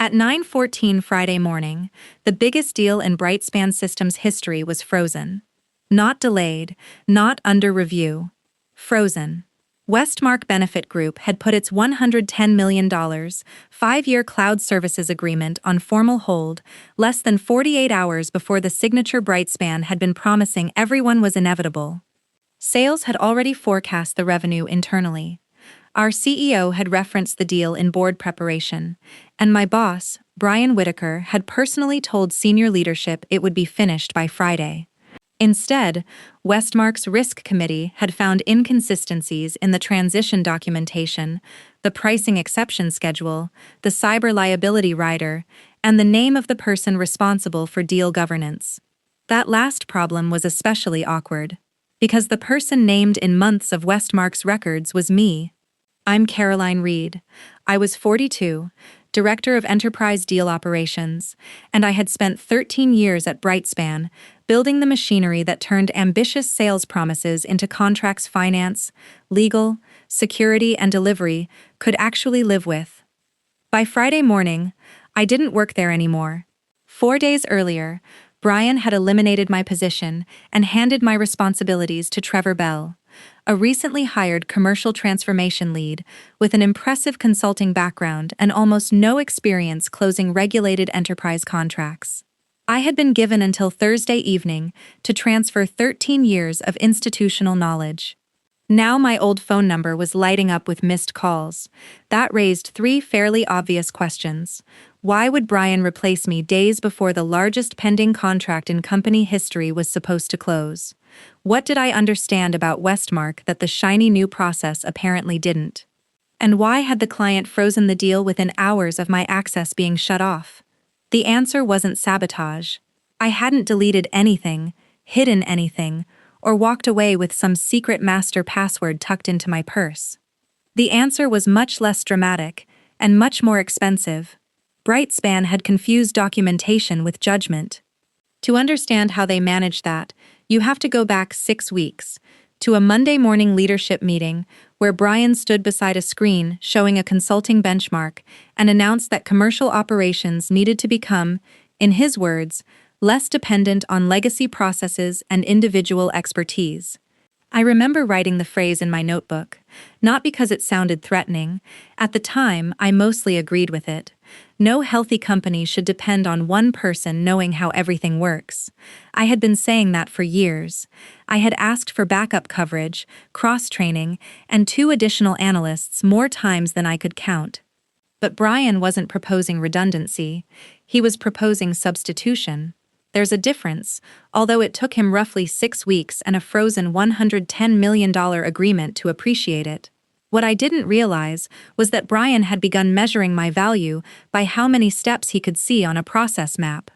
At 9:14 Friday morning, the biggest deal in BrightSpan Systems history was frozen. Not delayed, not under review. Frozen. Westmark Benefit Group had put its $110 million, 5-year cloud services agreement on formal hold less than 48 hours before the signature BrightSpan had been promising everyone was inevitable. Sales had already forecast the revenue internally. Our CEO had referenced the deal in board preparation, and my boss, Brian Whitaker, had personally told senior leadership it would be finished by Friday. Instead, Westmark's risk committee had found inconsistencies in the transition documentation, the pricing exception schedule, the cyber liability rider, and the name of the person responsible for deal governance. That last problem was especially awkward, because the person named in months of Westmark's records was me. I'm Caroline Reed. I was 42, Director of Enterprise Deal Operations, and I had spent 13 years at BrightSpan, building the machinery that turned ambitious sales promises into contracts finance, legal, security, and delivery could actually live with. By Friday morning, I didn't work there anymore. 4 days earlier, Brian had eliminated my position and handed my responsibilities to Trevor Bell, a recently hired commercial transformation lead with an impressive consulting background and almost no experience closing regulated enterprise contracts. I had been given until Thursday evening to transfer 13 years of institutional knowledge. Now my old phone number was lighting up with missed calls. That raised 3 fairly obvious questions. Why would Brian replace me days before the largest pending contract in company history was supposed to close? What did I understand about Westmark that the shiny new process apparently didn't? And why had the client frozen the deal within hours of my access being shut off? The answer wasn't sabotage. I hadn't deleted anything, hidden anything, or walked away with some secret master password tucked into my purse. The answer was much less dramatic and much more expensive. BrightSpan had confused documentation with judgment. To understand how they managed that, you have to go back 6 weeks, to a Monday morning leadership meeting where Brian stood beside a screen showing a consulting benchmark and announced that commercial operations needed to become, in his words, less dependent on legacy processes and individual expertise. I remember writing the phrase in my notebook, not because it sounded threatening. At the time, I mostly agreed with it. No healthy company should depend on one person knowing how everything works. I had been saying that for years. I had asked for backup coverage, cross-training, and 2 additional analysts more times than I could count. But Brian wasn't proposing redundancy. He was proposing substitution. There's a difference, although it took him roughly 6 weeks and a frozen $110 million agreement to appreciate it. What I didn't realize was that Brian had begun measuring my value by how many steps he could see on a process map.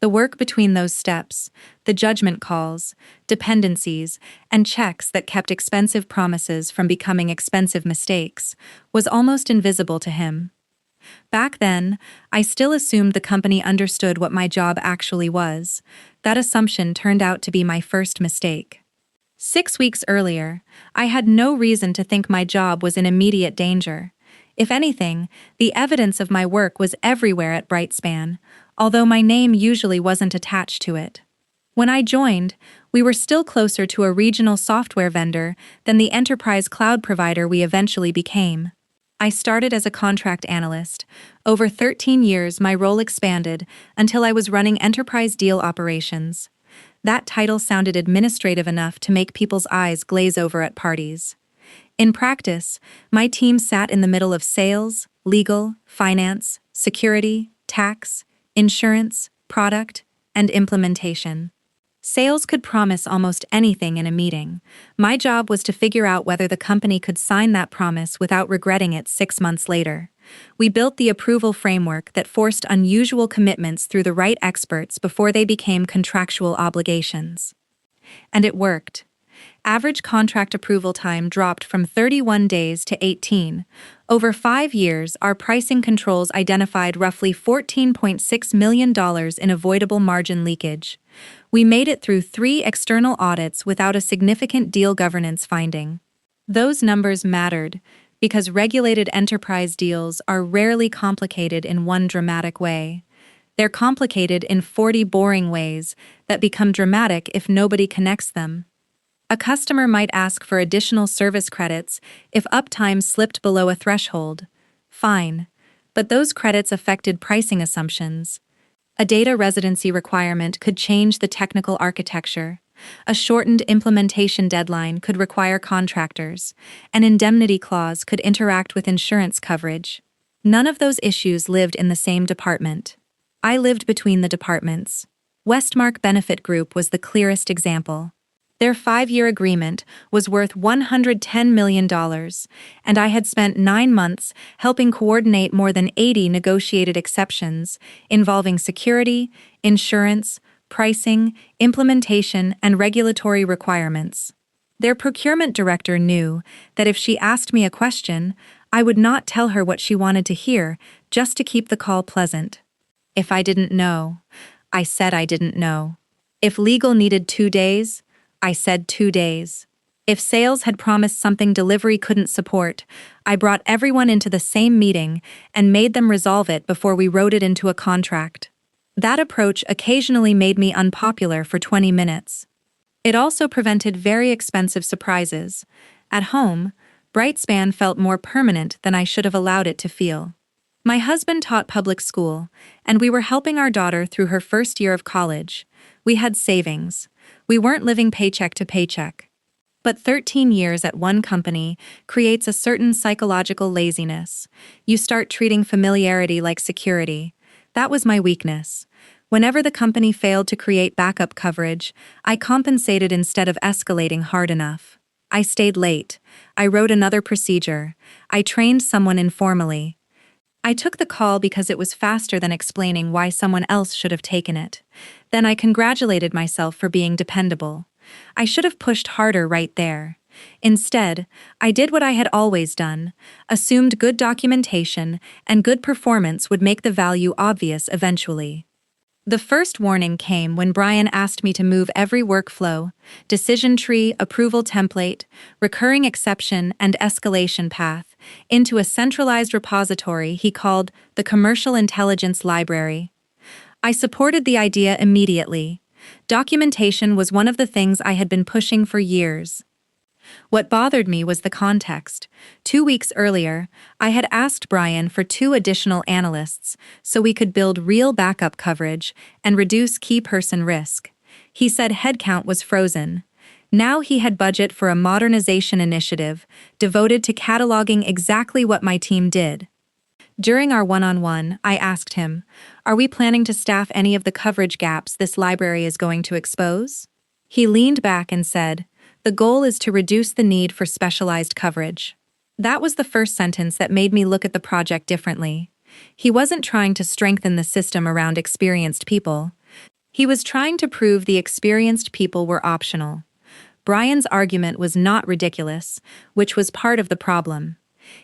The work between those steps, the judgment calls, dependencies, and checks that kept expensive promises from becoming expensive mistakes, was almost invisible to him. Back then, I still assumed the company understood what my job actually was. That assumption turned out to be my first mistake. 6 weeks earlier, I had no reason to think my job was in immediate danger. If anything, the evidence of my work was everywhere at BrightSpan, although my name usually wasn't attached to it. When I joined, we were still closer to a regional software vendor than the enterprise cloud provider we eventually became. I started as a contract analyst. Over 13 years, my role expanded until I was running enterprise deal operations. That title sounded administrative enough to make people's eyes glaze over at parties. In practice, my team sat in the middle of sales, legal, finance, security, tax, insurance, product, and implementation. Sales could promise almost anything in a meeting. My job was to figure out whether the company could sign that promise without regretting it 6 months later. We built the approval framework that forced unusual commitments through the right experts before they became contractual obligations. And it worked. Average contract approval time dropped from 31 days to 18. Over 5 years, our pricing controls identified roughly $14.6 million in avoidable margin leakage. We made it through 3 external audits without a significant deal governance finding. Those numbers mattered because regulated enterprise deals are rarely complicated in one dramatic way. They're complicated in 40 boring ways that become dramatic if nobody connects them. A customer might ask for additional service credits if uptime slipped below a threshold. Fine. But those credits affected pricing assumptions. A data residency requirement could change the technical architecture. A shortened implementation deadline could require contractors. An indemnity clause could interact with insurance coverage. None of those issues lived in the same department. I lived between the departments. Westmark Benefit Group was the clearest example. Their 5-year agreement was worth $110 million, and I had spent 9 months helping coordinate more than 80 negotiated exceptions involving security, insurance, pricing, implementation, and regulatory requirements. Their procurement director knew that if she asked me a question, I would not tell her what she wanted to hear just to keep the call pleasant. If I didn't know, I said I didn't know. If legal needed 2 days, I said 2 days. If sales had promised something delivery couldn't support, I brought everyone into the same meeting and made them resolve it before we wrote it into a contract. That approach occasionally made me unpopular for 20 minutes. It also prevented very expensive surprises. At home, BrightSpan felt more permanent than I should have allowed it to feel. My husband taught public school, and we were helping our daughter through her first year of college. We had savings. We weren't living paycheck to paycheck. But 13 years at one company creates a certain psychological laziness. You start treating familiarity like security. That was my weakness. Whenever the company failed to create backup coverage, I compensated instead of escalating hard enough. I stayed late. I wrote another procedure. I trained someone informally. I took the call because it was faster than explaining why someone else should have taken it. Then I congratulated myself for being dependable. I should have pushed harder right there. Instead, I did what I had always done, assumed good documentation and good performance would make the value obvious eventually. The first warning came when Brian asked me to move every workflow, decision tree, approval template, recurring exception, and escalation path into a centralized repository he called the Commercial Intelligence Library. I supported the idea immediately. Documentation was one of the things I had been pushing for years. What bothered me was the context. 2 weeks earlier, I had asked Brian for 2 additional analysts so we could build real backup coverage and reduce key person risk. He said headcount was frozen. Now he had budget for a modernization initiative devoted to cataloging exactly what my team did. During our one-on-one, I asked him, "Are we planning to staff any of the coverage gaps this library is going to expose?" He leaned back and said, "The goal is to reduce the need for specialized coverage." That was the first sentence that made me look at the project differently. He wasn't trying to strengthen the system around experienced people. He was trying to prove the experienced people were optional. Brian's argument was not ridiculous, which was part of the problem.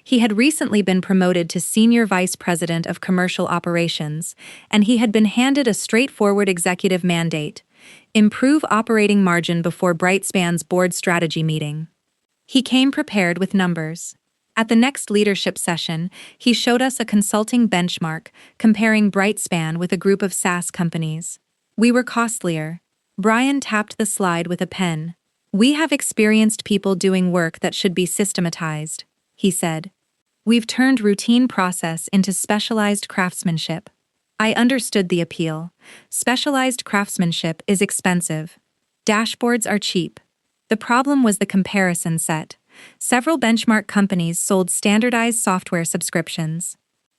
He had recently been promoted to Senior Vice President of Commercial Operations, and he had been handed a straightforward executive mandate: improve operating margin before BrightSpan's board strategy meeting. He came prepared with numbers. At the next leadership session, he showed us a consulting benchmark comparing BrightSpan with a group of SaaS companies. We were costlier. Brian tapped the slide with a pen. "We have experienced people doing work that should be systematized," he said. "We've turned routine process into specialized craftsmanship." I understood the appeal. Specialized craftsmanship is expensive. Dashboards are cheap. The problem was the comparison set. Several benchmark companies sold standardized software subscriptions.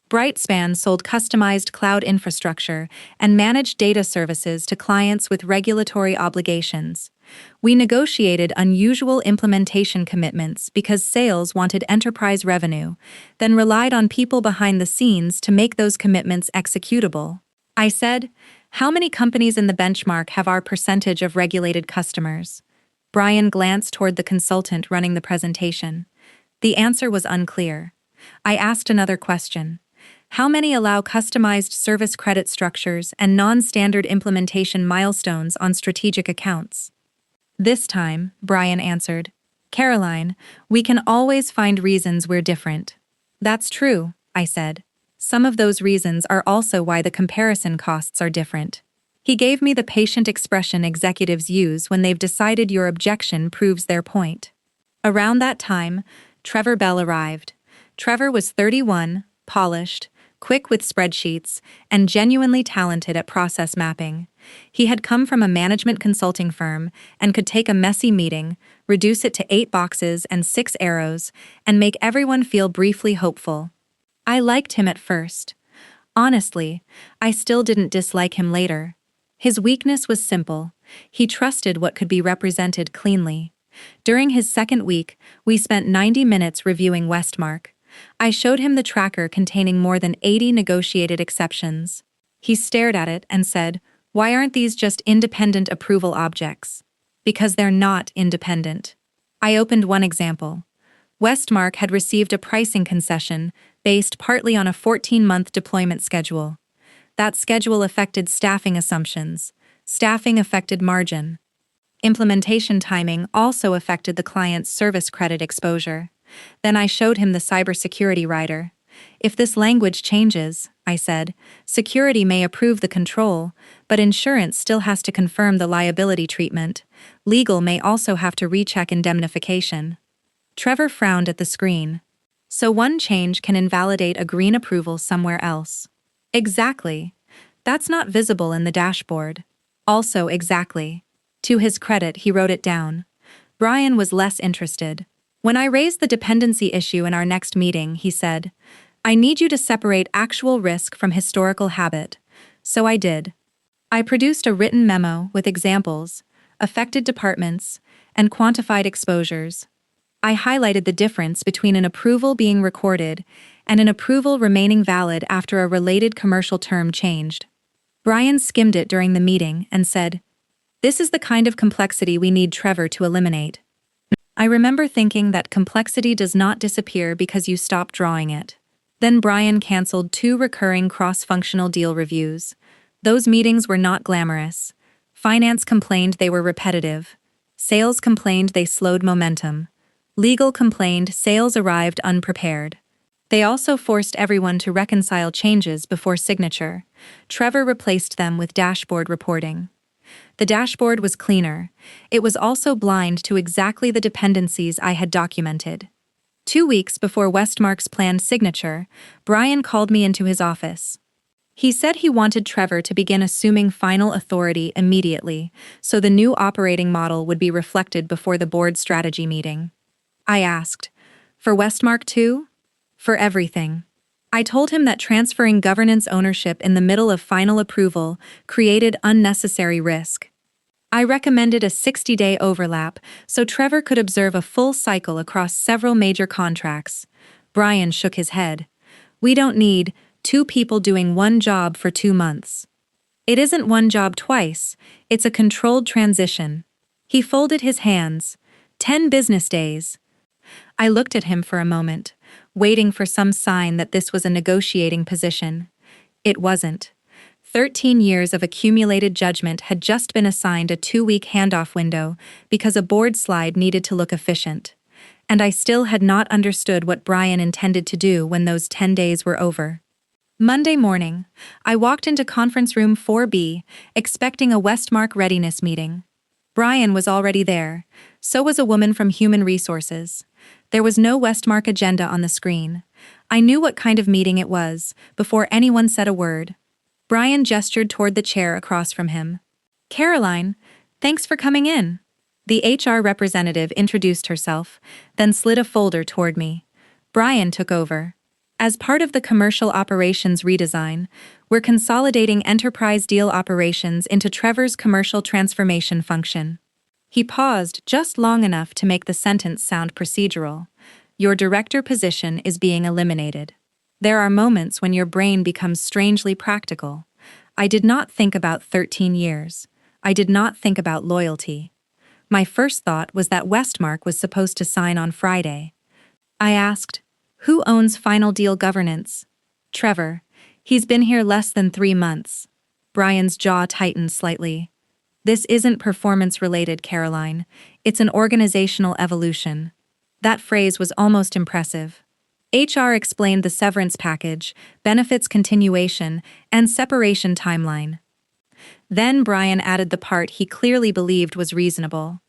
BrightSpan sold customized cloud infrastructure and managed data services to clients with regulatory obligations. We negotiated unusual implementation commitments because sales wanted enterprise revenue, then relied on people behind the scenes to make those commitments executable. I said, "How many companies in the benchmark have our percentage of regulated customers?" Brian glanced toward the consultant running the presentation. The answer was unclear. I asked another question. "How many allow customized service credit structures and non-standard implementation milestones on strategic accounts?" This time, Brian answered, Caroline, we can always find reasons we're different. That's true, I said. Some of those reasons are also why the comparison costs are different. He gave me the patient expression executives use when they've decided your objection proves their point. Around that time, Trevor Bell arrived. Trevor was 31, polished, quick with spreadsheets, and genuinely talented at process mapping. He had come from a management consulting firm and could take a messy meeting, reduce it to 8 boxes and 6 arrows, and make everyone feel briefly hopeful. I liked him at first. Honestly, I still didn't dislike him later. His weakness was simple. He trusted what could be represented cleanly. During his second week, we spent 90 minutes reviewing Westmark. I showed him the tracker containing more than 80 negotiated exceptions. He stared at it and said, "Why aren't these just independent approval objects?" Because they're not independent. I opened one example. Westmark had received a pricing concession based partly on a 14-month deployment schedule. That schedule affected staffing assumptions. Staffing affected margin. Implementation timing also affected the client's service credit exposure. Then I showed him the cybersecurity rider. If this language changes, I said, security may approve the control, but insurance still has to confirm the liability treatment. Legal may also have to recheck indemnification. Trevor frowned at the screen. So one change can invalidate a green approval somewhere else. Exactly. That's not visible in the dashboard. Also exactly. To his credit, he wrote it down. Brian was less interested. When I raised the dependency issue in our next meeting, he said, "I need you to separate actual risk from historical habit." So I did. I produced a written memo with examples, affected departments, and quantified exposures. I highlighted the difference between an approval being recorded and an approval remaining valid after a related commercial term changed. Brian skimmed it during the meeting and said, "This is the kind of complexity we need Trevor to eliminate." I remember thinking that complexity does not disappear because you stop drawing it. Then Brian canceled 2 recurring cross-functional deal reviews. Those meetings were not glamorous. Finance complained they were repetitive. Sales complained they slowed momentum. Legal complained sales arrived unprepared. They also forced everyone to reconcile changes before signature. Trevor replaced them with dashboard reporting. The dashboard was cleaner. It was also blind to exactly the dependencies I had documented. 2 weeks before Westmark's planned signature, Brian called me into his office. He said he wanted Trevor to begin assuming final authority immediately, so the new operating model would be reflected before the board strategy meeting. I asked, "For Westmark too?" "For everything." I told him that transferring governance ownership in the middle of final approval created unnecessary risk. I recommended a 60-day overlap so Trevor could observe a full cycle across several major contracts. Brian shook his head. "We don't need 2 people doing one job for 2 months. It isn't one job twice, it's a controlled transition." He folded his hands. 10 business days. I looked at him for a moment, waiting for some sign that this was a negotiating position. It wasn't. 13 years of accumulated judgment had just been assigned a 2-week handoff window because a board slide needed to look efficient. And I still had not understood what Brian intended to do when those 10 days were over. Monday morning, I walked into conference room 4B, expecting a Westmark readiness meeting. Brian was already there. So was a woman from Human Resources. There was no Westmark agenda on the screen. I knew what kind of meeting it was before anyone said a word. Brian gestured toward the chair across from him. "Caroline, thanks for coming in." The HR representative introduced herself, then slid a folder toward me. Brian took over. "As part of the commercial operations redesign, we're consolidating enterprise deal operations into Trevor's commercial transformation function." He paused just long enough to make the sentence sound procedural. "Your director position is being eliminated." There are moments when your brain becomes strangely practical. I did not think about 13 years. I did not think about loyalty. My first thought was that Westmark was supposed to sign on Friday. I asked, "Who owns final deal governance?" "Trevor. He's been here less than 3 months." Brian's jaw tightened slightly. "This isn't performance-related, Caroline. It's an organizational evolution. That phrase was almost impressive. HR explained the severance package, benefits continuation, and separation timeline. Then Brian added the part he clearly believed was reasonable.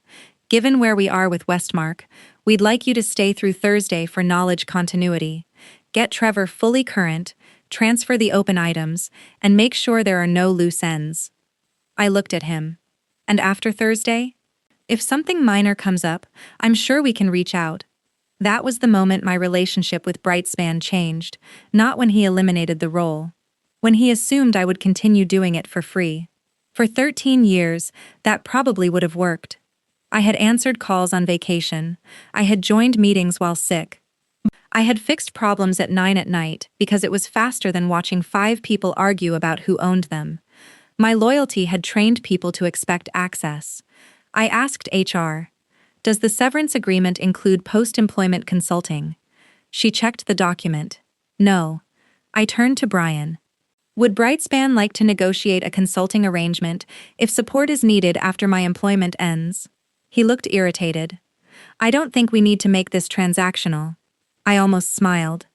Given where we are with Westmark, we'd like you to stay through Thursday for knowledge continuity. Get Trevor fully current, transfer the open items, and make sure there are no loose ends. I looked at him. And after Thursday? If something minor comes up, I'm sure we can reach out. That was the moment my relationship with BrightSpan changed, not when he eliminated the role. When he assumed I would continue doing it for free. For 13 years, that probably would have worked. I had answered calls on vacation. I had joined meetings while sick. I had fixed problems at 9 at night because it was faster than watching 5 people argue about who owned them. My loyalty had trained people to expect access. I asked HR, "Does the severance agreement include post-employment consulting?" She checked the document. No. I turned to Brian. Would BrightSpan like to negotiate a consulting arrangement if support is needed after my employment ends? He looked irritated. I don't think we need to make this transactional. I almost smiled.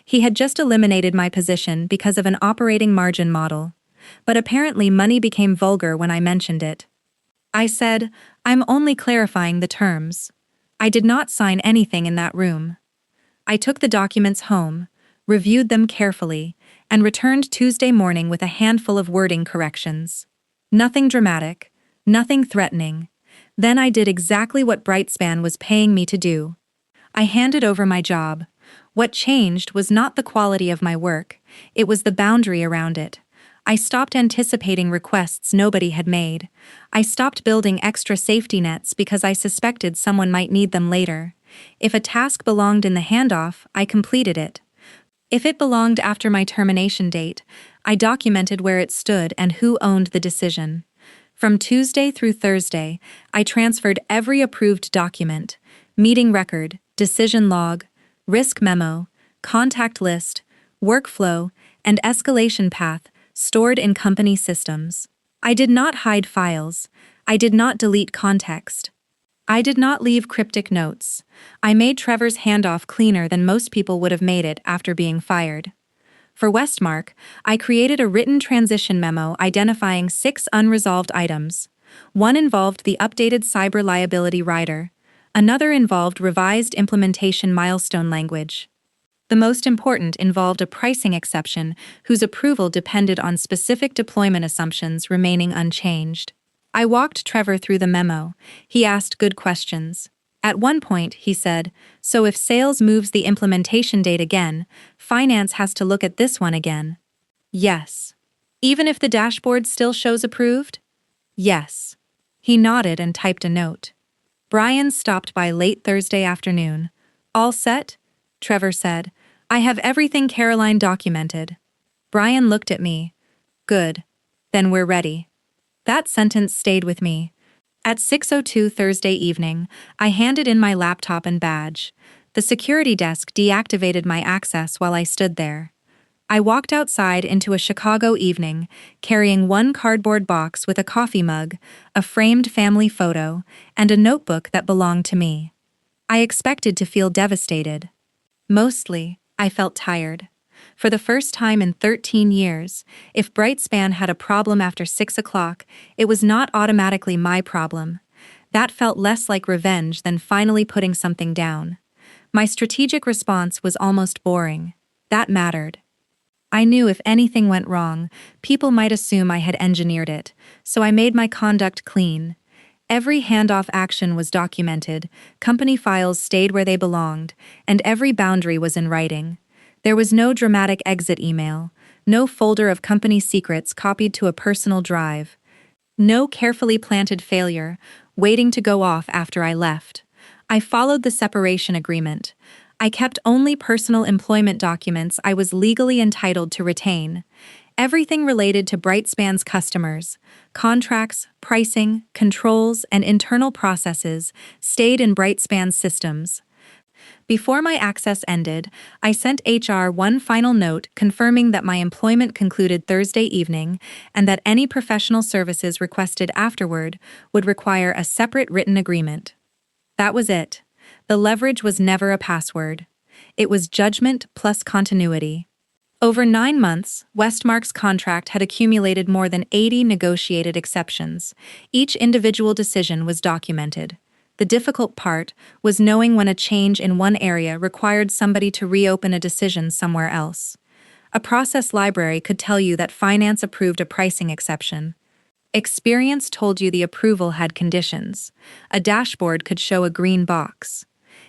He had just eliminated my position because of an operating margin model. But apparently money became vulgar when I mentioned it. I said, "I'm only clarifying the terms. I did not sign anything in that room." I took the documents home, reviewed them carefully, and returned Tuesday morning with a handful of wording corrections. Nothing dramatic, nothing threatening. Then I did exactly what BrightSpan was paying me to do. I handed over my job. What changed was not the quality of my work, it was the boundary around it. I stopped anticipating requests nobody had made. I stopped building extra safety nets because I suspected someone might need them later. If a task belonged in the handoff, I completed it. If it belonged after my termination date, I documented where it stood and who owned the decision. From Tuesday through Thursday, I transferred every approved document, meeting record, decision log, risk memo, contact list, workflow, and escalation path stored in company systems. I did not hide files. I did not delete context. I did not leave cryptic notes. I made Trevor's handoff cleaner than most people would have made it after being fired. For Westmark, I created a written transition memo identifying 6 unresolved items. One involved the updated cyber liability rider. Another involved revised implementation milestone language. The most important involved a pricing exception whose approval depended on specific deployment assumptions remaining unchanged. I walked Trevor through the memo. He asked good questions. At one point, he said, "So if sales moves the implementation date again, finance has to look at this one again." Yes. Even if the dashboard still shows approved? Yes. He nodded and typed a note. Brian stopped by late Thursday afternoon. "All set?" Trevor said, "I have everything Caroline documented." Brian looked at me. "Good. Then we're ready." That sentence stayed with me. At 6:02 Thursday evening, I handed in my laptop and badge. The security desk deactivated my access while I stood there. I walked outside into a Chicago evening, carrying one cardboard box with a coffee mug, a framed family photo, and a notebook that belonged to me. I expected to feel devastated. Mostly, I felt tired. For the first time in 13 years, if BrightSpan had a problem after 6 o'clock, it was not automatically my problem. That felt less like revenge than finally putting something down. My strategic response was almost boring. That mattered. I knew if anything went wrong, people might assume I had engineered it, so I made my conduct clean. Every handoff action was documented, company files stayed where they belonged, and every boundary was in writing. There was no dramatic exit email, no folder of company secrets copied to a personal drive, no carefully planted failure, waiting to go off after I left. I followed the separation agreement. I kept only personal employment documents I was legally entitled to retain. Everything related to BrightSpan's customers, contracts, pricing, controls, and internal processes stayed in BrightSpan Systems. Before my access ended, I sent HR one final note confirming that my employment concluded Thursday evening and that any professional services requested afterward would require a separate written agreement. That was it. The leverage was never a password. It was judgment plus continuity. Over 9 months, Westmark's contract had accumulated more than 80 negotiated exceptions. Each individual decision was documented. The difficult part was knowing when a change in one area required somebody to reopen a decision somewhere else. A process library could tell you that finance approved a pricing exception. Experience told you the approval had conditions. A dashboard could show a green box.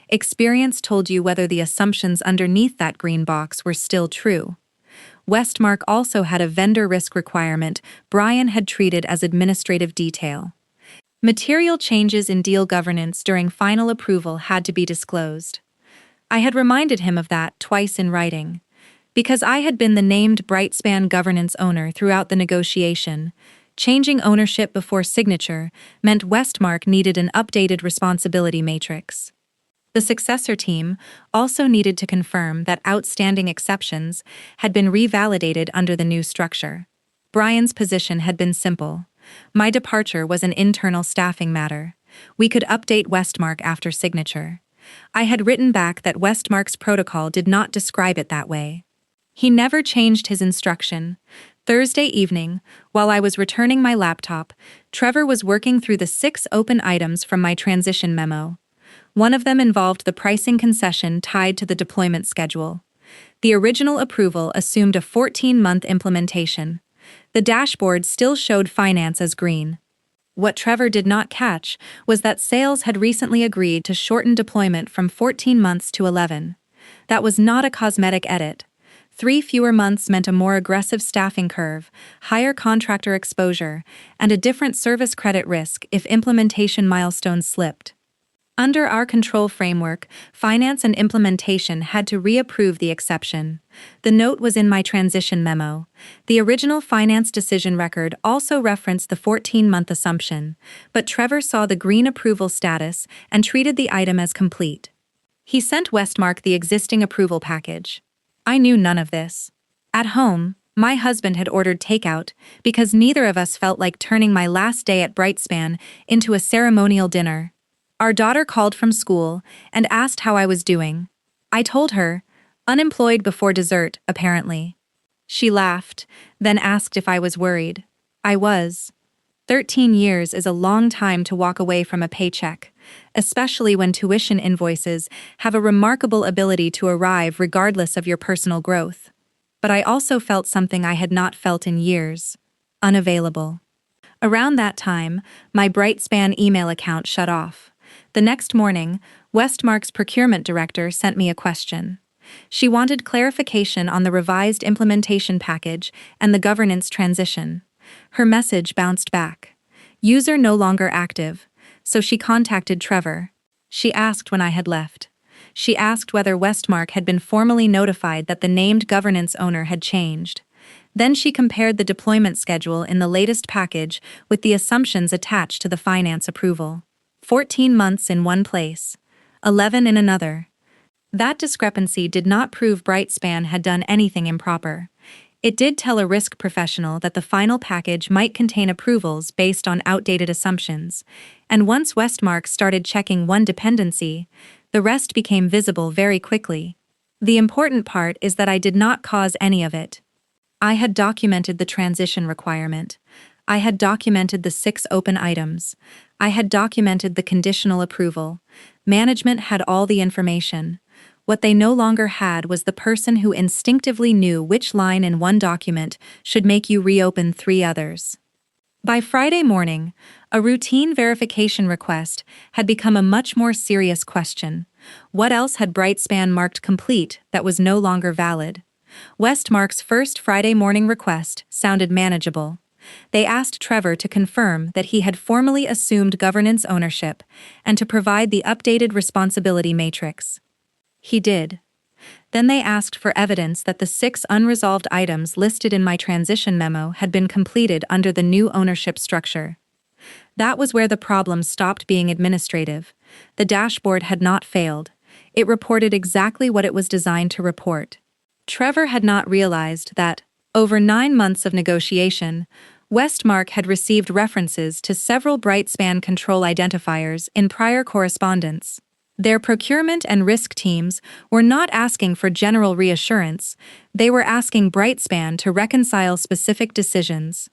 Experience told you whether the assumptions underneath that green box were still true. Westmark also had a vendor risk requirement Brian had treated as administrative detail. Material changes in deal governance during final approval had to be disclosed. I had reminded him of that twice in writing. Because I had been the named BrightSpan governance owner throughout the negotiation, changing ownership before signature meant Westmark needed an updated responsibility matrix. The successor team also needed to confirm that outstanding exceptions had been revalidated under the new structure. Brian's position had been simple. My departure was an internal staffing matter. We could update Westmark after signature. I had written back that Westmark's protocol did not describe it that way. He never changed his instruction. Thursday evening, while I was returning my laptop, Trevor was working through the 6 open items from my transition memo. One of them involved the pricing concession tied to the deployment schedule. The original approval assumed a 14-month implementation. The dashboard still showed finance as green. What Trevor did not catch was that sales had recently agreed to shorten deployment from 14 months to 11. That was not a cosmetic edit. 3 fewer months meant a more aggressive staffing curve, higher contractor exposure, and a different service credit risk if implementation milestones slipped. Under our control framework, finance and implementation had to reapprove the exception. The note was in my transition memo. The original finance decision record also referenced the 14-month assumption, but Trevor saw the green approval status and treated the item as complete. He sent Westmark the existing approval package. I knew none of this. At home, my husband had ordered takeout because neither of us felt like turning my last day at BrightSpan into a ceremonial dinner. Our daughter called from school and asked how I was doing. I told her, unemployed before dessert, apparently. She laughed, then asked if I was worried. I was. 13 years is a long time to walk away from a paycheck, especially when tuition invoices have a remarkable ability to arrive regardless of your personal growth. But I also felt something I had not felt in years: unavailable. Around that time, my BrightSpan email account shut off. The next morning, Westmark's procurement director sent me a question. She wanted clarification on the revised implementation package and the governance transition. Her message bounced back. User no longer active, so she contacted Trevor. She asked when I had left. She asked whether Westmark had been formally notified that the named governance owner had changed. Then she compared the deployment schedule in the latest package with the assumptions attached to the finance approval. 14 months in one place, 11 in another. That discrepancy did not prove BrightSpan had done anything improper. It did tell a risk professional that the final package might contain approvals based on outdated assumptions, and once Westmark started checking one dependency, the rest became visible very quickly. The important part is that I did not cause any of it. I had documented the transition requirement. I had documented the 6 open items. I had documented the conditional approval. Management had all the information. What they no longer had was the person who instinctively knew which line in one document should make you reopen 3 others. By Friday morning, a routine verification request had become a much more serious question. What else had BrightSpan marked complete that was no longer valid? Westmark's first Friday morning request sounded manageable. They asked Trevor to confirm that he had formally assumed governance ownership and to provide the updated responsibility matrix. He did. Then they asked for evidence that the 6 unresolved items listed in my transition memo had been completed under the new ownership structure. That was where the problem stopped being administrative. The dashboard had not failed. It reported exactly what it was designed to report. Trevor had not realized that, over 9 months of negotiation, Westmark had received references to several BrightSpan control identifiers in prior correspondence. Their procurement and risk teams were not asking for general reassurance, they were asking BrightSpan to reconcile specific decisions.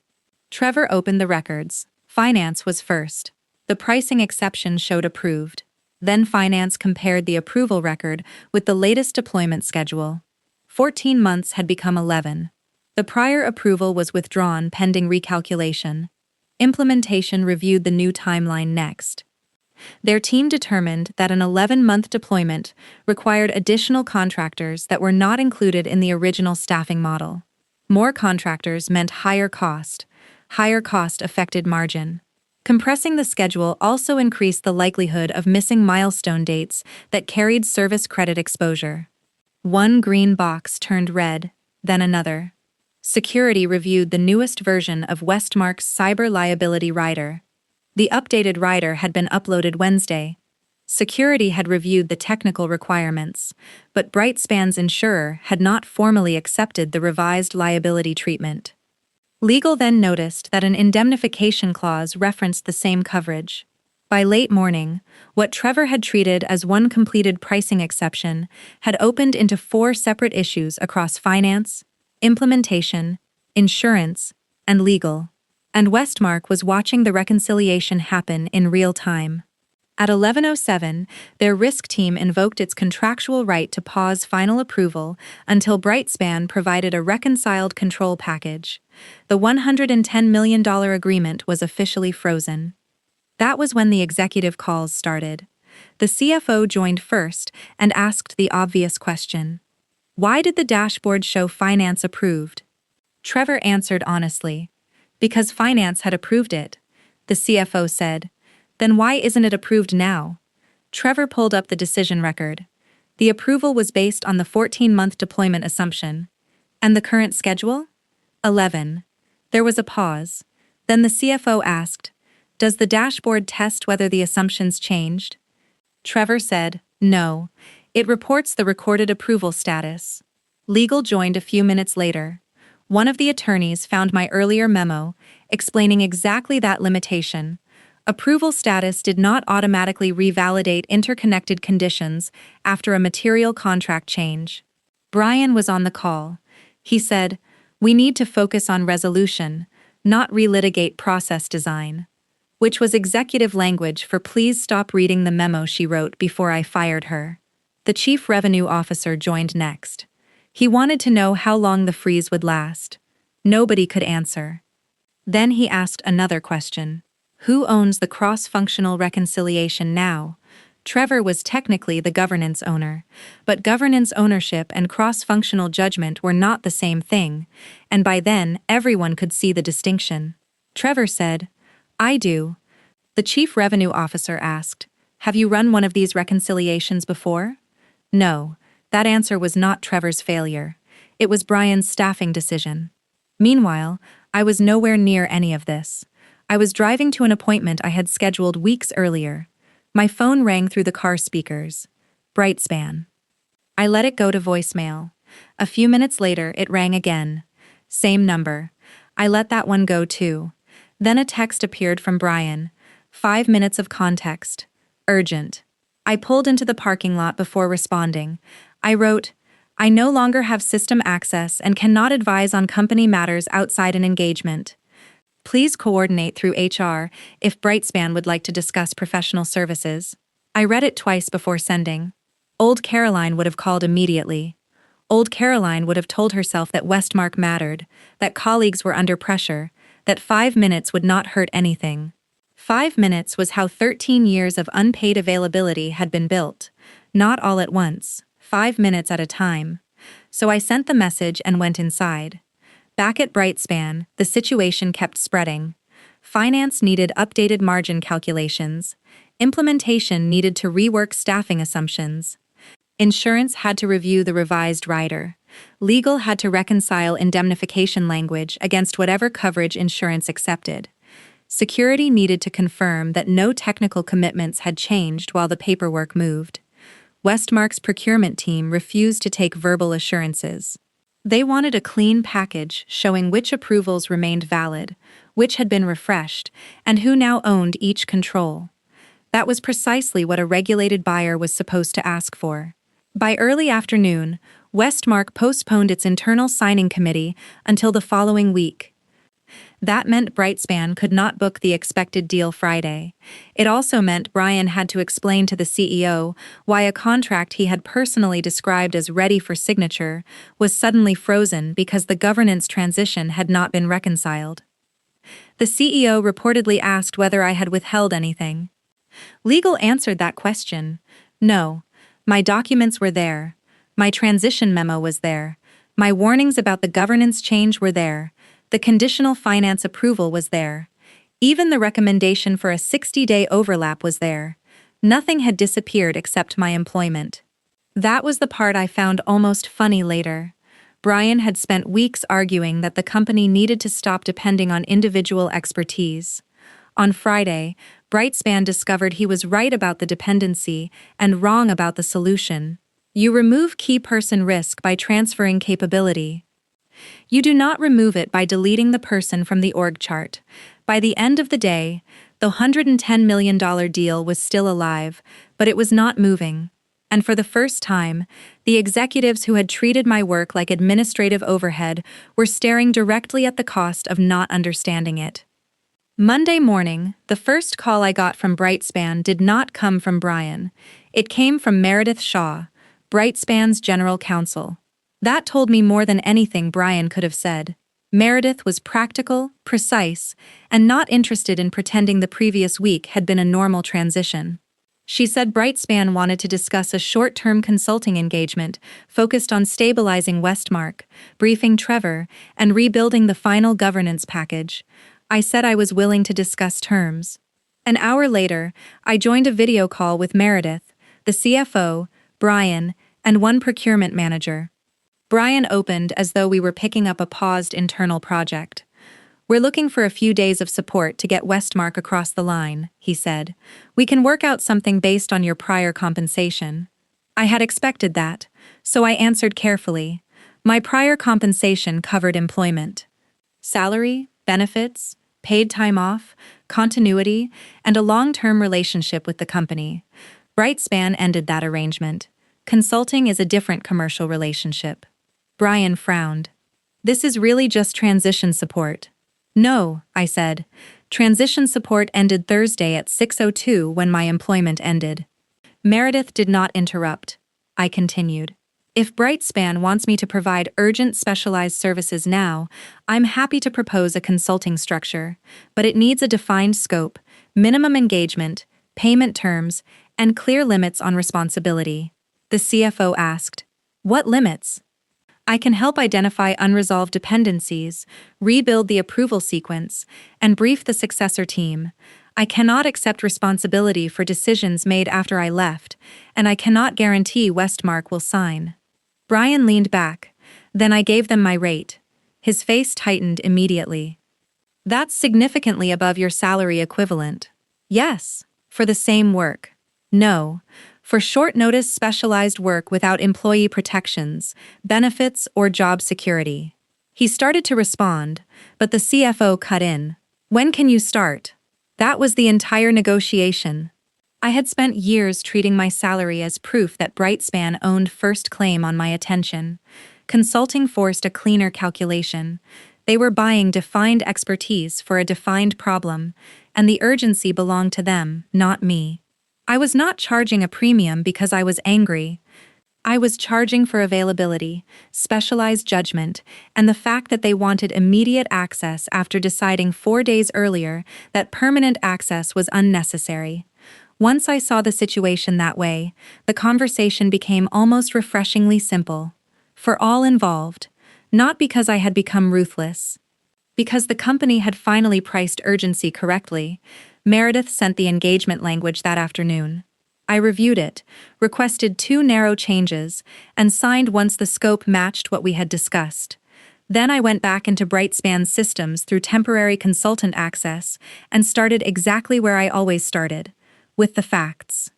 Trevor opened the records. Finance was first. The pricing exception showed approved. Then Finance compared the approval record with the latest deployment schedule. 14 months had become 11. The prior approval was withdrawn pending recalculation. Implementation reviewed the new timeline next. Their team determined that an 11-month deployment required additional contractors that were not included in the original staffing model. More contractors meant higher cost. Higher cost affected margin. Compressing the schedule also increased the likelihood of missing milestone dates that carried service credit exposure. One green box turned red, then another. Security reviewed the newest version of Westmark's cyber liability rider. The updated rider had been uploaded Wednesday. Security had reviewed the technical requirements, but BrightSpan's insurer had not formally accepted the revised liability treatment. Legal then noticed that an indemnification clause referenced the same coverage. By late morning, what Trevor had treated as one completed pricing exception had opened into 4 separate issues across finance, implementation, insurance, and legal. And Westmark was watching the reconciliation happen in real time. At 11:07, their risk team invoked its contractual right to pause final approval until BrightSpan provided a reconciled control package. The $110 million agreement was officially frozen. That was when the executive calls started. The CFO joined first and asked the obvious question. Why did the dashboard show finance approved? Trevor answered honestly. Because finance had approved it. The CFO said. Then why isn't it approved now? Trevor pulled up the decision record. The approval was based on the 14-month deployment assumption. And the current schedule? 11. There was a pause. Then the CFO asked, does the dashboard test whether the assumptions changed? Trevor said, no. It reports the recorded approval status. Legal joined a few minutes later. One of the attorneys found my earlier memo, explaining exactly that limitation. Approval status did not automatically revalidate interconnected conditions after a material contract change. Brian was on the call. He said, we need to focus on resolution, not relitigate process design. Which was executive language for please stop reading the memo she wrote before I fired her. The chief revenue officer joined next. He wanted to know how long the freeze would last. Nobody could answer. Then he asked another question. Who owns the cross-functional reconciliation now? Trevor was technically the governance owner, but governance ownership and cross-functional judgment were not the same thing, and by then everyone could see the distinction. Trevor said, I do. The chief revenue officer asked, have you run one of these reconciliations before? No, that answer was not Trevor's failure. It was Brian's staffing decision. Meanwhile, I was nowhere near any of this. I was driving to an appointment I had scheduled weeks earlier. My phone rang through the car speakers. BrightSpan. I let it go to voicemail. A few minutes later, it rang again. Same number. I let that one go too. Then a text appeared from Brian. 5 minutes of context. Urgent. I pulled into the parking lot before responding. I wrote, I no longer have system access and cannot advise on company matters outside an engagement. Please coordinate through HR if BrightSpan would like to discuss professional services. I read it twice before sending. Old Caroline would have called immediately. Old Caroline would have told herself that Westmark mattered, that colleagues were under pressure, that 5 minutes would not hurt anything. 5 minutes was how 13 years of unpaid availability had been built, not all at once, 5 minutes at a time. So I sent the message and went inside. Back at BrightSpan, the situation kept spreading. Finance needed updated margin calculations. Implementation needed to rework staffing assumptions. Insurance had to review the revised rider. Legal had to reconcile indemnification language against whatever coverage insurance accepted. Security needed to confirm that no technical commitments had changed while the paperwork moved. Westmark's procurement team refused to take verbal assurances. They wanted a clean package showing which approvals remained valid, which had been refreshed, and who now owned each control. That was precisely what a regulated buyer was supposed to ask for. By early afternoon, Westmark postponed its internal signing committee until the following week. That meant BrightSpan could not book the expected deal Friday. It also meant Brian had to explain to the CEO why a contract he had personally described as ready for signature was suddenly frozen because the governance transition had not been reconciled. The CEO reportedly asked whether I had withheld anything. Legal answered that question. No. My documents were there. My transition memo was there. My warnings about the governance change were there. The conditional finance approval was there. Even the recommendation for a 60-day overlap was there. Nothing had disappeared except my employment. That was the part I found almost funny later. Brian had spent weeks arguing that the company needed to stop depending on individual expertise. On Friday, BrightSpan discovered he was right about the dependency and wrong about the solution. You remove key person risk by transferring capability. You do not remove it by deleting the person from the org chart. By the end of the day, the $110 million deal was still alive, but it was not moving. And for the first time, the executives who had treated my work like administrative overhead were staring directly at the cost of not understanding it. Monday morning, the first call I got from BrightSpan did not come from Brian. It came from Meredith Shaw, BrightSpan's general counsel. That told me more than anything Brian could have said. Meredith was practical, precise, and not interested in pretending the previous week had been a normal transition. She said BrightSpan wanted to discuss a short-term consulting engagement focused on stabilizing Westmark, briefing Trevor, and rebuilding the final governance package. I said I was willing to discuss terms. An hour later, I joined a video call with Meredith, the CFO, Brian, and one procurement manager. Brian opened as though we were picking up a paused internal project. "We're looking for a few days of support to get Westmark across the line," he said. "We can work out something based on your prior compensation." I had expected that, so I answered carefully. My prior compensation covered employment. Salary, benefits, paid time off, continuity, and a long-term relationship with the company. BrightSpan ended that arrangement. Consulting is a different commercial relationship. Brian frowned. "This is really just transition support." "No," I said. "Transition support ended Thursday at 6:02 when my employment ended." Meredith did not interrupt. I continued. "If BrightSpan wants me to provide urgent specialized services now, I'm happy to propose a consulting structure, but it needs a defined scope, minimum engagement, payment terms, and clear limits on responsibility." The CFO asked, "What limits?" "I can help identify unresolved dependencies, rebuild the approval sequence, and brief the successor team. I cannot accept responsibility for decisions made after I left, and I cannot guarantee Westmark will sign." Brian leaned back. Then I gave them my rate. His face tightened immediately. "That's significantly above your salary equivalent." "Yes, for the same work." "No, for short-notice specialized work without employee protections, benefits, or job security." He started to respond, but the CFO cut in. "When can you start?" That was the entire negotiation. I had spent years treating my salary as proof that BrightSpan owned first claim on my attention. Consulting forced a cleaner calculation. They were buying defined expertise for a defined problem, and the urgency belonged to them, not me. I was not charging a premium because I was angry. I was charging for availability, specialized judgment, and the fact that they wanted immediate access after deciding 4 days earlier that permanent access was unnecessary. Once I saw the situation that way, the conversation became almost refreshingly simple. For all involved, not because I had become ruthless. Because the company had finally priced urgency correctly. Meredith sent the engagement language that afternoon. I reviewed it, requested 2 narrow changes, and signed once the scope matched what we had discussed. Then I went back into BrightSpan Systems through temporary consultant access and started exactly where I always started, with the facts.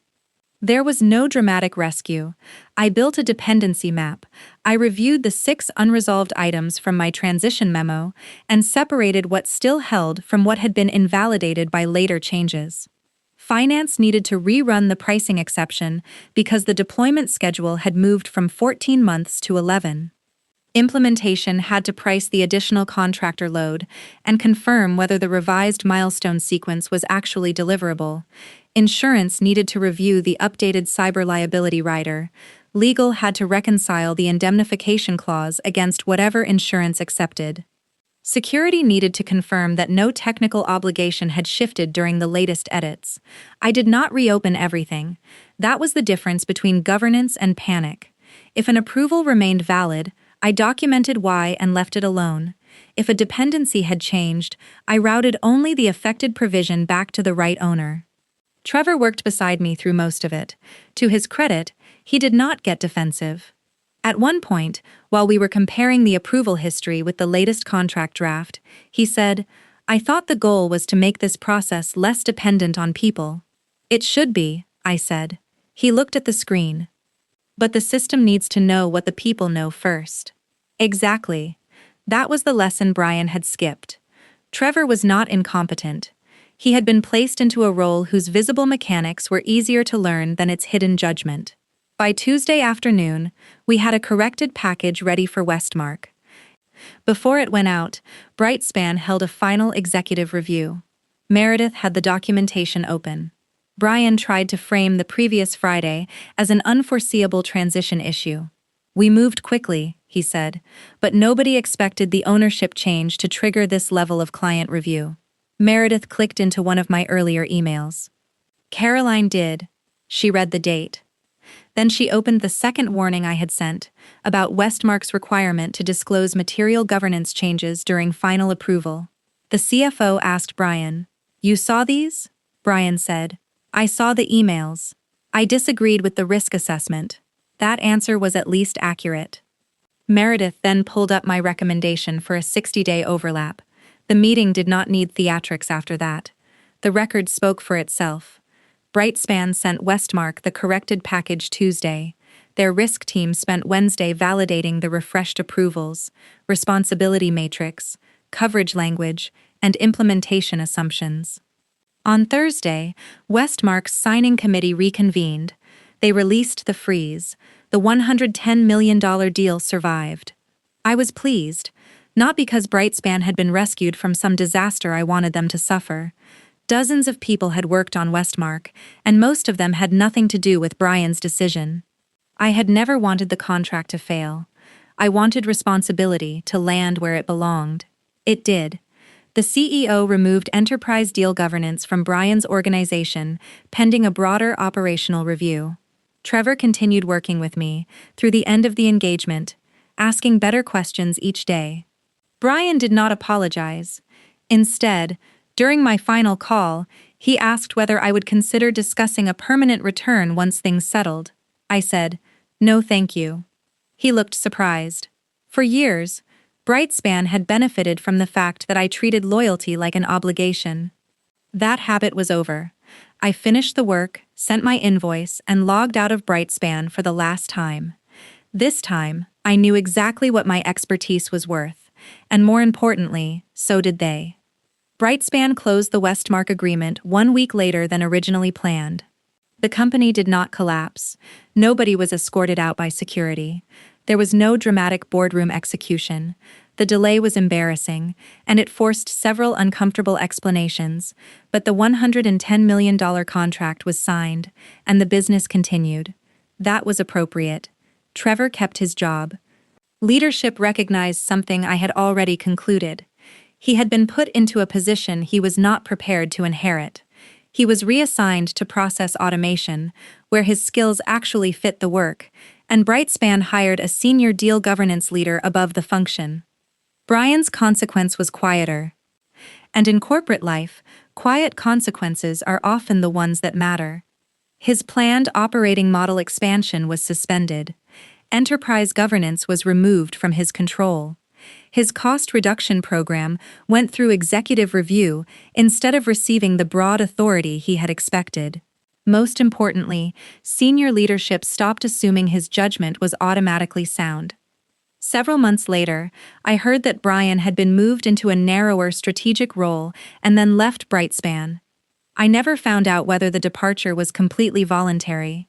There was no dramatic rescue. I built a dependency map. I reviewed the 6 unresolved items from my transition memo and separated what still held from what had been invalidated by later changes. Finance needed to rerun the pricing exception because the deployment schedule had moved from 14 months to 11. Implementation had to price the additional contractor load and confirm whether the revised milestone sequence was actually deliverable. Insurance needed to review the updated cyber liability rider. Legal had to reconcile the indemnification clause against whatever insurance accepted. Security needed to confirm that no technical obligation had shifted during the latest edits. I did not reopen everything. That was the difference between governance and panic. If an approval remained valid, I documented why and left it alone. If a dependency had changed, I routed only the affected provision back to the right owner. Trevor worked beside me through most of it. To his credit, he did not get defensive. At one point, while we were comparing the approval history with the latest contract draft, he said, "I thought the goal was to make this process less dependent on people." "It should be," I said. He looked at the screen. "But the system needs to know what the people know first." Exactly. That was the lesson Brian had skipped. Trevor was not incompetent. He had been placed into a role whose visible mechanics were easier to learn than its hidden judgment. By Tuesday afternoon, we had a corrected package ready for Westmark. Before it went out, BrightSpan held a final executive review. Meredith had the documentation open. Brian tried to frame the previous Friday as an unforeseeable transition issue. "We moved quickly," he said, "but nobody expected the ownership change to trigger this level of client review." Meredith clicked into one of my earlier emails. Caroline did. She read the date. Then she opened the second warning I had sent, about Westmark's requirement to disclose material governance changes during final approval. The CFO asked Brian, "You saw these?" Brian said, "I saw the emails. I disagreed with the risk assessment." That answer was at least accurate. Meredith then pulled up my recommendation for a 60-day overlap. The meeting did not need theatrics after that. The record spoke for itself. BrightSpan sent Westmark the corrected package Tuesday. Their risk team spent Wednesday validating the refreshed approvals, responsibility matrix, coverage language, and implementation assumptions. On Thursday, Westmark's signing committee reconvened. They released the freeze. The $110 million deal survived. I was pleased, not because BrightSpan had been rescued from some disaster I wanted them to suffer. Dozens of people had worked on Westmark, and most of them had nothing to do with Brian's decision. I had never wanted the contract to fail. I wanted responsibility to land where it belonged. It did. The CEO removed enterprise deal governance from Brian's organization, pending a broader operational review. Trevor continued working with me through the end of the engagement, asking better questions each day. Brian did not apologize. Instead, during my final call, he asked whether I would consider discussing a permanent return once things settled. I said, "No, thank you." He looked surprised. For years, BrightSpan had benefited from the fact that I treated loyalty like an obligation. That habit was over. I finished the work, sent my invoice, and logged out of BrightSpan for the last time. This time, I knew exactly what my expertise was worth, and more importantly, so did they. BrightSpan closed the Westmark agreement 1 week later than originally planned. The company did not collapse. Nobody was escorted out by security. There was no dramatic boardroom execution. The delay was embarrassing, and it forced several uncomfortable explanations, but the $110 million contract was signed, and the business continued. That was appropriate. Trevor kept his job. Leadership recognized something I had already concluded. He had been put into a position he was not prepared to inherit. He was reassigned to process automation, where his skills actually fit the work, and BrightSpan hired a senior deal governance leader above the function. Brian's consequence was quieter. And in corporate life, quiet consequences are often the ones that matter. His planned operating model expansion was suspended. Enterprise governance was removed from his control. His cost reduction program went through executive review instead of receiving the broad authority he had expected. Most importantly, senior leadership stopped assuming his judgment was automatically sound. Several months later, I heard that Brian had been moved into a narrower strategic role and then left BrightSpan. I never found out whether the departure was completely voluntary.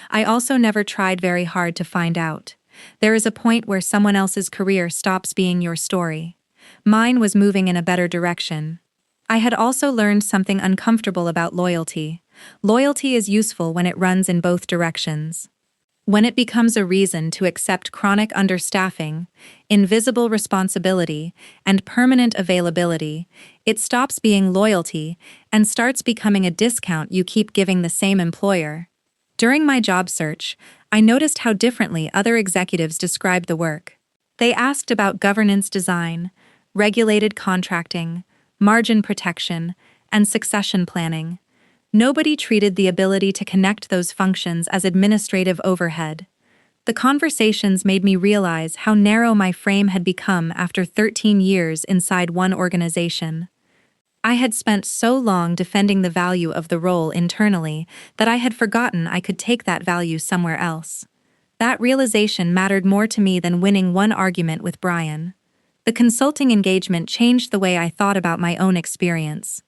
I also never tried very hard to find out. There is a point where someone else's career stops being your story. Mine was moving in a better direction. I had also learned something uncomfortable about loyalty. Loyalty is useful when it runs in both directions. When it becomes a reason to accept chronic understaffing, invisible responsibility, and permanent availability, it stops being loyalty and starts becoming a discount you keep giving the same employer. During my job search, I noticed how differently other executives described the work. They asked about governance design, regulated contracting, margin protection, and succession planning. Nobody treated the ability to connect those functions as administrative overhead. The conversations made me realize how narrow my frame had become after 13 years inside one organization. I had spent so long defending the value of the role internally that I had forgotten I could take that value somewhere else. That realization mattered more to me than winning one argument with Brian. The consulting engagement changed the way I thought about my own experience.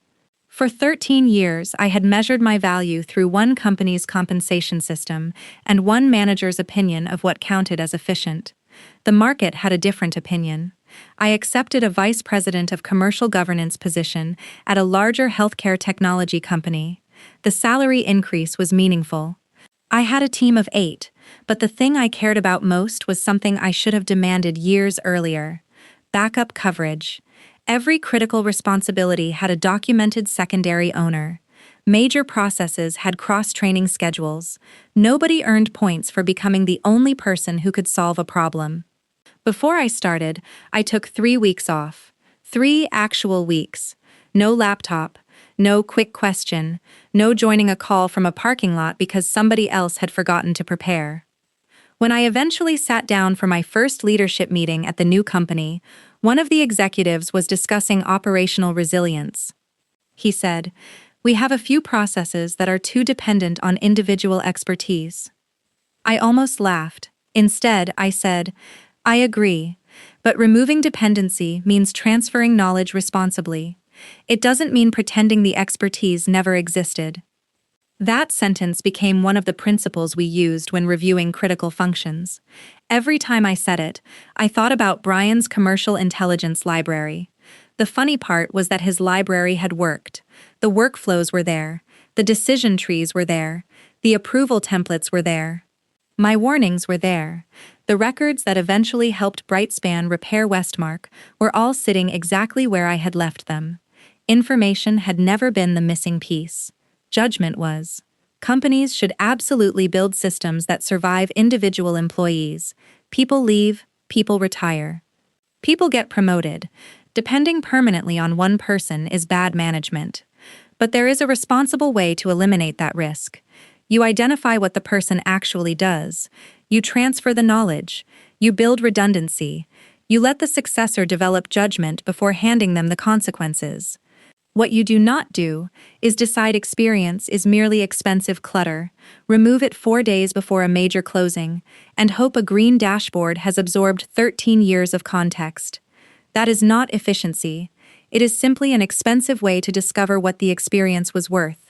For 13 years, I had measured my value through one company's compensation system and one manager's opinion of what counted as efficient. The market had a different opinion. I accepted a vice president of commercial governance position at a larger healthcare technology company. The salary increase was meaningful. I had a team of 8, but the thing I cared about most was something I should have demanded years earlier: backup coverage. Every critical responsibility had a documented secondary owner. Major processes had cross-training schedules. Nobody earned points for becoming the only person who could solve a problem. Before I started, I took 3 weeks off. 3 actual weeks. No laptop, no quick question, no joining a call from a parking lot because somebody else had forgotten to prepare. When I eventually sat down for my first leadership meeting at the new company, one of the executives was discussing operational resilience. He said, "We have a few processes that are too dependent on individual expertise." I almost laughed. Instead, I said, "I agree, but removing dependency means transferring knowledge responsibly. It doesn't mean pretending the expertise never existed." That sentence became one of the principles we used when reviewing critical functions. Every time I said it, I thought about Brian's commercial intelligence library. The funny part was that his library had worked. The workflows were there. The decision trees were there. The approval templates were there. My warnings were there. The records that eventually helped BrightSpan repair Westmark were all sitting exactly where I had left them. Information had never been the missing piece. Judgment was. Companies should absolutely build systems that survive individual employees. People leave, people retire. People get promoted. Depending permanently on one person is bad management. But there is a responsible way to eliminate that risk. You identify what the person actually does. You transfer the knowledge. You build redundancy. You let the successor develop judgment before handing them the consequences. What you do not do is decide experience is merely expensive clutter, remove it 4 days before a major closing, and hope a green dashboard has absorbed 13 years of context. That is not efficiency. It is simply an expensive way to discover what the experience was worth.